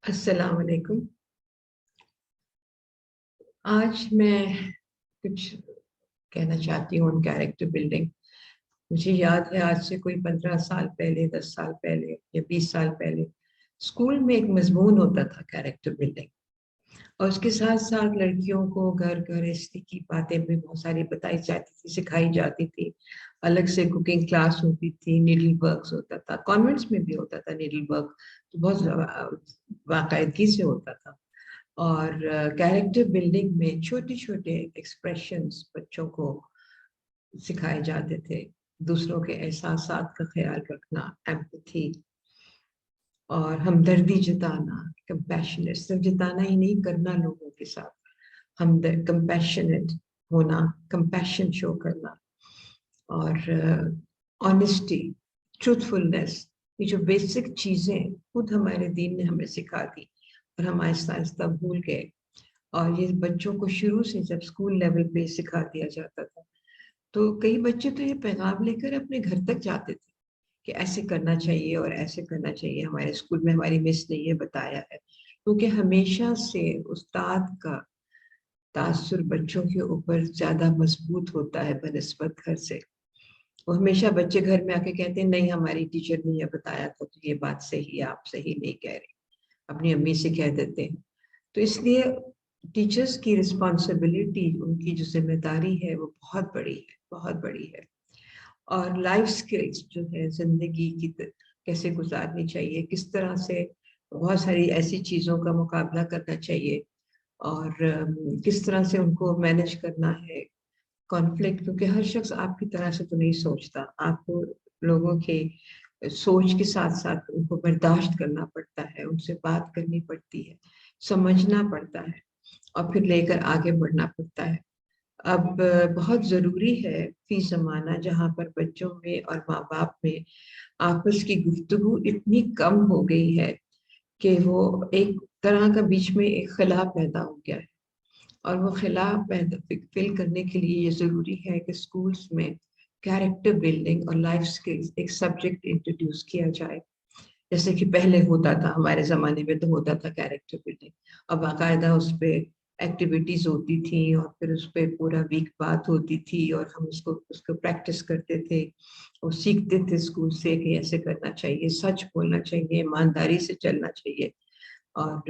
अस्सलाम वालेकुम। आज मैं कुछ कहना चाहती हूँ ऑन कैरेक्टर बिल्डिंग। मुझे याद है आज से कोई 15 साल पहले, 10 साल पहले या 20 साल पहले स्कूल में एक मजमून होता था कैरेक्टर बिल्डिंग, और उसके साथ साथ लड़कियों को घर गृहस्थी की बातें भी बहुत सारी बताई जाती थी, सिखाई जाती थी। अलग से कुकिंग क्लास होती थी, नीडल वर्क होता था, कॉन्वेंट्स में भी होता था नीडल वर्क, तो बहुत बाकायदगी से होता था। और कैरेक्टर बिल्डिंग में छोटे छोटे एक्सप्रेशंस बच्चों को सिखाए जाते थे। दूसरों के एहसासात का ख्याल रखना, एम्पैथी और हमदर्दी जताना, कंपैशनेट, सिर्फ जताना ही नहीं, करना लोगों के साथ, हम कंपैशनेट होना, कंपैशन शो करना, और ऑनेस्टी, ट्रूथफुलनेस। ये जो बेसिक चीजें खुद हमारे दीन ने हमें सिखा दी और हम आहिस्ता आहिस्ता भूल गए। और ये बच्चों को शुरू से जब स्कूल लेवल पे सिखा दिया जाता था, तो कई बच्चे तो ये पैगाम लेकर अपने घर तक जाते थे कि ऐसे करना चाहिए और ऐसे करना चाहिए, हमारे स्कूल में हमारी मिस ने ये बताया है। क्योंकि हमेशा से उस्ताद का तासुर बच्चों के ऊपर ज्यादा मजबूत होता है बनिस्बत घर से। वो हमेशा बच्चे घर में आके कहते हैं नहीं हमारी टीचर ने ये बताया था, तो ये बात सही है, आप सही नहीं कह रहे, अपनी अम्मी से कह देते हैं। तो इसलिए टीचर्स की रिस्पॉन्सिबिलिटी, उनकी जो जिम्मेदारी है वो बहुत बड़ी है, बहुत बड़ी है। और लाइफ स्किल्स जो है, जिंदगी की कैसे गुजारनी चाहिए, किस तरह से बहुत सारी ऐसी चीज़ों का मुकाबला करना चाहिए, और किस तरह से उनको मैनेज करना है, कॉन्फ्लिक्ट। क्योंकि हर शख्स आपकी तरह से तो नहीं सोचता, आपको लोगों के सोच के साथ साथ उनको बर्दाश्त करना पड़ता है, उनसे बात करनी पड़ती है, समझना पड़ता है, और फिर लेकर आगे बढ़ना पड़ता है। अब बहुत ज़रूरी है फी ज़माना जहाँ पर बच्चों में और माँ बाप में आपस की गुफ्तगू इतनी कम हो गई है कि वो एक तरह का बीच में एक खिला पैदा हो गया है। और वो खिला पैदा फिल करने के लिए ये ज़रूरी है कि स्कूल्स में कैरेक्टर बिल्डिंग और लाइफ स्किल्स एक सब्जेक्ट इंट्रोड्यूस किया जाए। जैसे कि पहले होता था, हमारे ज़माने में तो होता था कैरेक्टर बिल्डिंग, और बाकायदा उस पर एक्टिविटीज़ होती थी, और फिर उस पर पूरा वीक बात होती थी, और हम उसको उसको प्रैक्टिस करते थे और सीखते थे स्कूल से कि ऐसे करना चाहिए, सच बोलना चाहिए, ईमानदारी से चलना चाहिए, और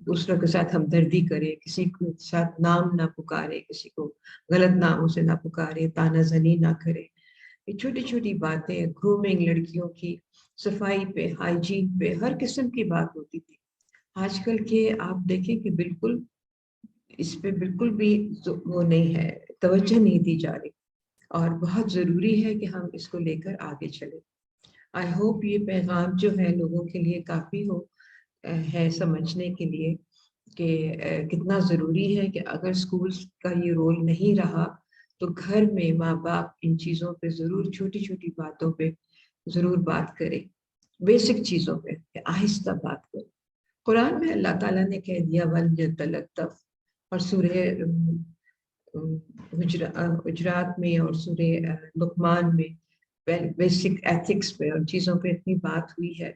दूसरों के साथ हमदर्दी करे, किसी के साथ नाम ना पुकारे, किसी को गलत नामों से ना पुकारे, तानाजनी ना करे। ये छोटी छोटी बातें, ग्रूमिंग, लड़कियों की सफाई पे, हाइजीन पे, हर किस्म की बात होती थी। आजकल के आप देखें कि बिल्कुल इस पे बिल्कुल भी वो नहीं है, तवज्जो नहीं दी जा रही, और बहुत ज़रूरी है कि हम इसको लेकर आगे चले। आई होप ये पैगाम जो है लोगों के लिए काफ़ी हो है समझने के लिए कि कितना ज़रूरी है कि अगर स्कूल्स का ये रोल नहीं रहा तो घर में माँ बाप इन चीज़ों पे ज़रूर, छोटी छोटी बातों पे ज़रूर बात करें, बेसिक चीज़ों पे आहिस्ता बात करें। कुरान में अल्लाह ताला ने कह दिया वन यतलत्तफ, और सूरह हुजरात में और सूरह लुकमान में बेसिक एथिक्स पे और चीज़ों पे इतनी बात हुई है।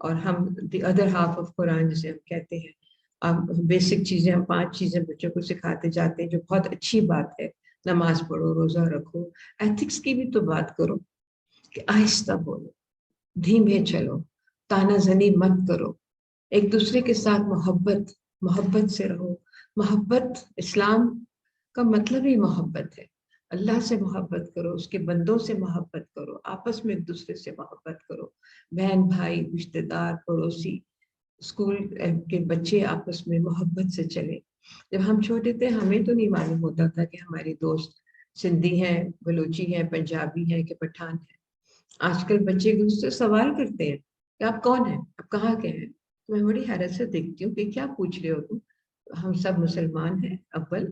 और हम the other half of Quran जिसे हम कहते हैं, अब बेसिक चीज़ें, हम 5 चीज़ें बच्चों को सिखाते जाते हैं, जो बहुत अच्छी बात है। नमाज पढ़ो, रोज़ा रखो, एथिक्स की भी तो बात करो कि आहिस्ता बोलो, धीमे चलो, तानाजनी मत करो, एक दूसरे के साथ मोहब्बत मोहब्बत से रहो। मोहब्बत, इस्लाम का मतलब ही मोहब्बत है। अल्लाह से मोहब्बत करो, उसके बंदों से मोहब्बत करो, आपस में एक दूसरे से मोहब्बत करो, बहन भाई, रिश्तेदार, पड़ोसी, स्कूल के बच्चे आपस में मोहब्बत से चले। जब हम छोटे थे हमें तो नहीं मालूम होता था कि हमारे दोस्त सिंधी हैं, बलूची हैं, पंजाबी हैं कि पठान हैं। आजकल बच्चे एक दूसरे से सवाल करते हैं कि आप कौन हैं, आप कहाँ के हैं। तो मैं बड़ी हैरत से देखती हूँ कि क्या पूछ रहे हो तुम। हम सब मुसलमान हैं, अव्वल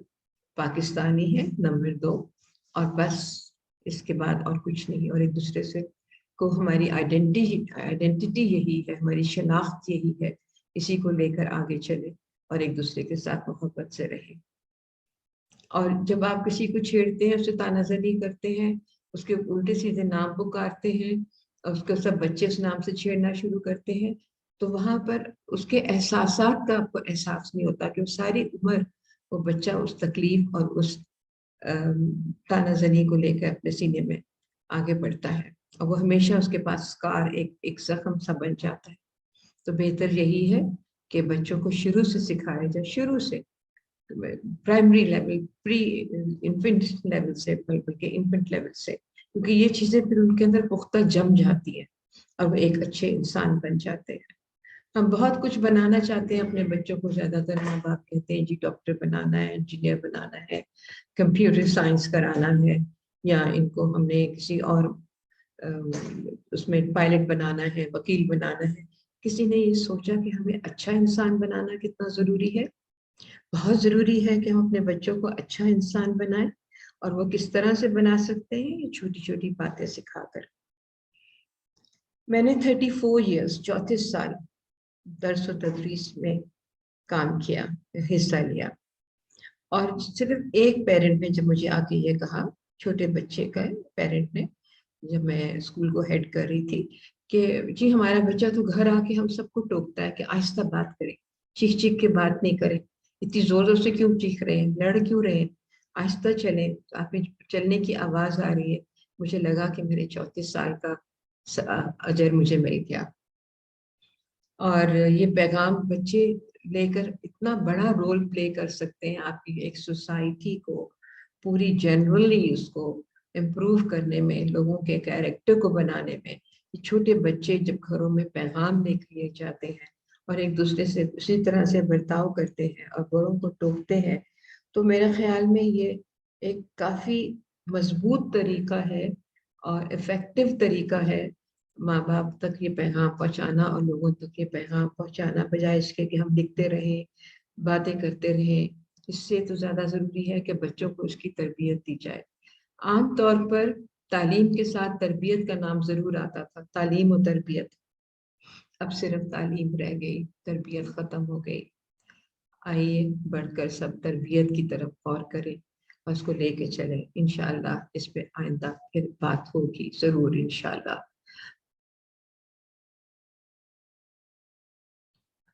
पाकिस्तानी है नंबर 2, और बस इसके बाद और कुछ नहीं। और एक दूसरे से को हमारी आइडेंटिटी यही है, हमारी शनाख्त यही है, इसी को लेकर आगे चले और एक दूसरे के साथ मोहब्बत से रहे। और जब आप किसी को छेड़ते हैं, उसे तानाजनी करते हैं, उसके उल्टे सीधे नाम पुकारते हैं, और उसको सब बच्चे उस नाम से छेड़ना शुरू करते हैं, تو وہاں پر اس کے احساسات کا آپ کو احساس نہیں ہوتا کہ وہ ساری عمر وہ بچہ اس تکلیف اور اس تانا زنی کو لے کر اپنے سینے میں آگے بڑھتا ہے، اور وہ ہمیشہ اس کے پاس اسکار ایک زخم سا بن جاتا ہے۔ تو بہتر یہی ہے کہ بچوں کو شروع سے سکھایا جائے، شروع سے پرائمری لیول، پری انفنٹ لیول سے، بلکہ انفنٹ لیول سے، کیونکہ یہ چیزیں پھر ان کے اندر پختہ جم جاتی ہیں اور وہ ایک اچھے انسان بن جاتے ہیں۔ ہم بہت کچھ بنانا چاہتے ہیں اپنے بچوں کو، زیادہ تر ماں باپ کہتے ہیں جی ڈاکٹر بنانا ہے، انجینئر بنانا ہے، کمپیوٹر سائنس کرانا ہے، یا ان کو ہم نے کسی اور اس میں پائلٹ بنانا ہے، وکیل بنانا ہے۔ کسی نے یہ سوچا کہ ہمیں اچھا انسان بنانا کتنا ضروری ہے؟ بہت ضروری ہے کہ ہم اپنے بچوں کو اچھا انسان بنائیں، اور وہ کس طرح سے بنا سکتے ہیں؟ یہ چھوٹی چھوٹی باتیں سکھا کر۔ میں نے 34 ایئرس 34 سال درس و تدریس میں کام کیا، حصہ لیا، اور صرف ایک پیرنٹ نے جب مجھے آ کے یہ کہا، چھوٹے بچے کا پیرنٹ نے، جب میں اسکول کو ہیڈ کر رہی تھی، کہ جی ہمارا بچہ تو گھر آ کے ہم سب کو ٹوکتا ہے کہ آہستہ بات کریں، چیخ چیخ کے بات نہیں کریں، اتنی زور زور سے کیوں چیخ رہے ہیں، لڑ کیوں رہے ہیں، آہستہ چلیں، آپ میں چلنے کی آواز آ رہی ہے۔ مجھے لگا کہ میرے 34 سال کا اجر مجھے مل گیا، اور یہ پیغام بچے لے کر اتنا بڑا رول پلے کر سکتے ہیں آپ کی ایک سوسائٹی کو پوری جنرلی اس کو امپروو کرنے میں، لوگوں کے کیریکٹر کو بنانے میں۔ یہ چھوٹے بچے جب گھروں میں پیغام لے کے لیے جاتے ہیں اور ایک دوسرے سے اسی طرح سے برتاؤ کرتے ہیں اور بڑوں کو ٹوکتے ہیں، تو میرے خیال میں یہ ایک کافی مضبوط طریقہ ہے اور افیکٹو طریقہ ہے ماں باپ تک یہ پیغام پہنچانا اور لوگوں تک یہ پیغام پہنچانا، بجائے اس کے کہ ہم لکھتے رہیں، باتیں کرتے رہیں۔ اس سے تو زیادہ ضروری ہے کہ بچوں کو اس کی تربیت دی جائے۔ عام طور پر تعلیم کے ساتھ تربیت کا نام ضرور آتا تھا، تعلیم و تربیت، اب صرف تعلیم رہ گئی، تربیت ختم ہو گئی۔ آئیے بڑھ کر سب تربیت کی طرف غور کریں اور اس کو لے کے چلیں، انشاءاللہ اس پہ آئندہ پھر بات ہوگی ضرور انشاءاللہ۔